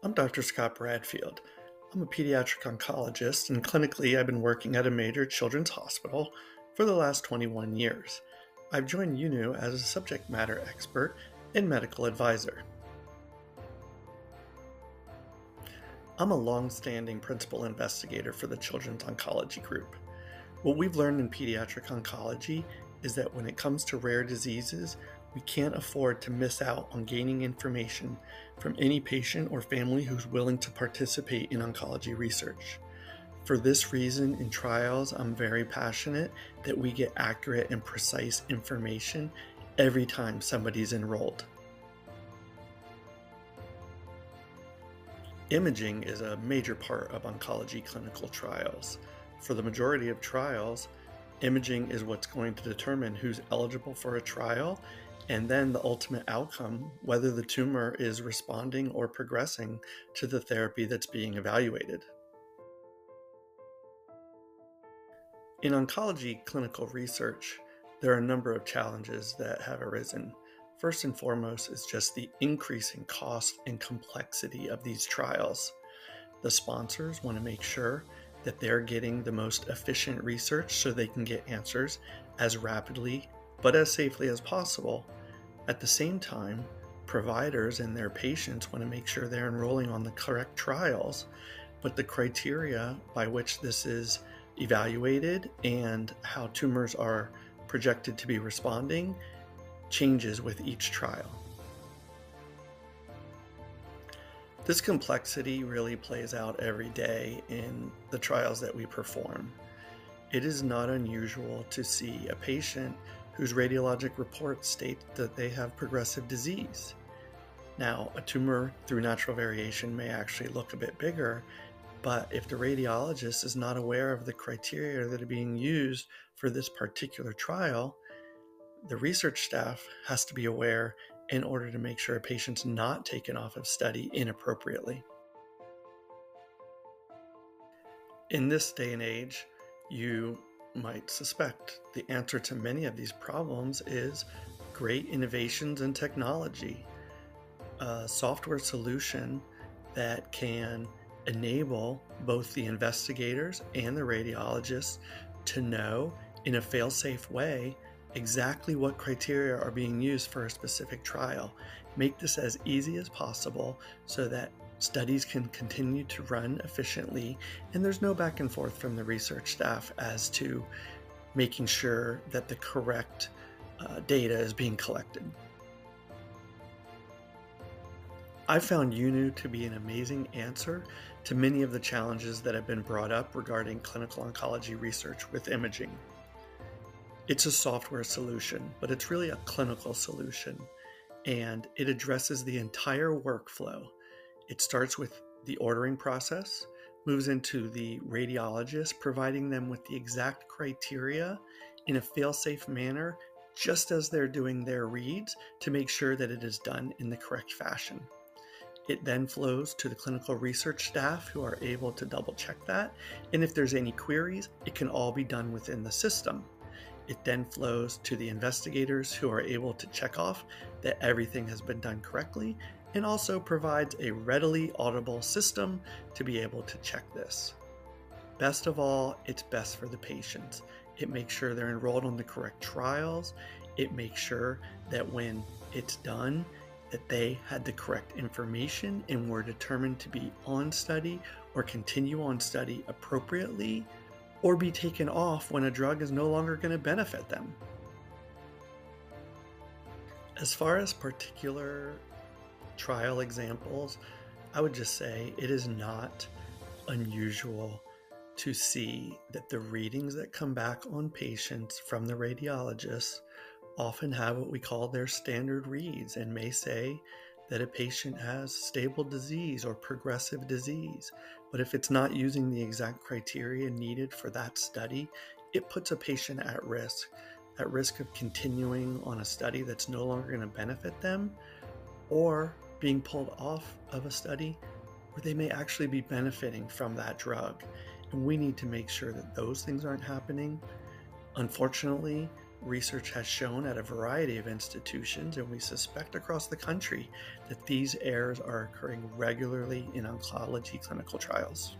I'm Dr. Scott Bradfield. I'm a pediatric oncologist, and clinically, I've been working at a major children's hospital for the last 21 years. I've joined Yunu as a subject matter expert and medical advisor. I'm a long-standing principal investigator for the Children's Oncology Group. What we've learned in pediatric oncology is that when it comes to rare diseases, we can't afford to miss out on gaining information from any patient or family who's willing to participate in oncology research. For this reason, in trials, I'm very passionate that we get accurate and precise information every time somebody's enrolled. Imaging is a major part of oncology clinical trials. For the majority of trials, imaging is what's going to determine who's eligible for a trial and then the ultimate outcome, whether the tumor is responding or progressing to the therapy that's being evaluated. In oncology clinical research, there are a number of challenges that have arisen. First and foremost is just the increasing cost and complexity of these trials. The sponsors want to make sure that they're getting the most efficient research so they can get answers as rapidly but as safely as possible. At the same time, providers and their patients want to make sure they're enrolling on the correct trials, but the criteria by which this is evaluated and how tumors are projected to be responding changes with each trial. This complexity really plays out every day in the trials that we perform. It is not unusual to see a patient whose radiologic reports state that they have progressive disease. Now, a tumor through natural variation may actually look a bit bigger, but if the radiologist is not aware of the criteria that are being used for this particular trial, the research staff has to be aware in order to make sure a patient's not taken off of study inappropriately. In this day and age, you might suspect the answer to many of these problems is great innovations in technology, a software solution that can enable both the investigators and the radiologists to know in a fail-safe way exactly what criteria are being used for a specific trial. Make this as easy as possible so that studies can continue to run efficiently and there's no back and forth from the research staff as to making sure that the correct data is being collected. I found Yunu to be an amazing answer to many of the challenges that have been brought up regarding clinical oncology research with imaging. It's a software solution, but it's really a clinical solution, and it addresses the entire workflow. It starts with the ordering process, moves into the radiologist, providing them with the exact criteria in a fail-safe manner, just as they're doing their reads to make sure that it is done in the correct fashion. It then flows to the clinical research staff who are able to double check that, and if there's any queries, it can all be done within the system. It then flows to the investigators who are able to check off that everything has been done correctly and also provides a readily audible system to be able to check this. Best of all, it's best for the patients. It makes sure they're enrolled on the correct trials. It makes sure that when it's done, that they had the correct information and were determined to be on study or continue on study appropriately, or be taken off when a drug is no longer going to benefit them. As far as particular trial examples, I would just say it is not unusual to see that the readings that come back on patients from the radiologists often have what we call their standard reads and may say that a patient has stable disease or progressive disease. But if it's not using the exact criteria needed for that study, it puts a patient at risk of continuing on a study that's no longer going to benefit them, or being pulled off of a study where they may actually be benefiting from that drug. And we need to make sure that those things aren't happening. Unfortunately, Research has shown at a variety of institutions, and we suspect across the country, that these errors are occurring regularly in oncology clinical trials.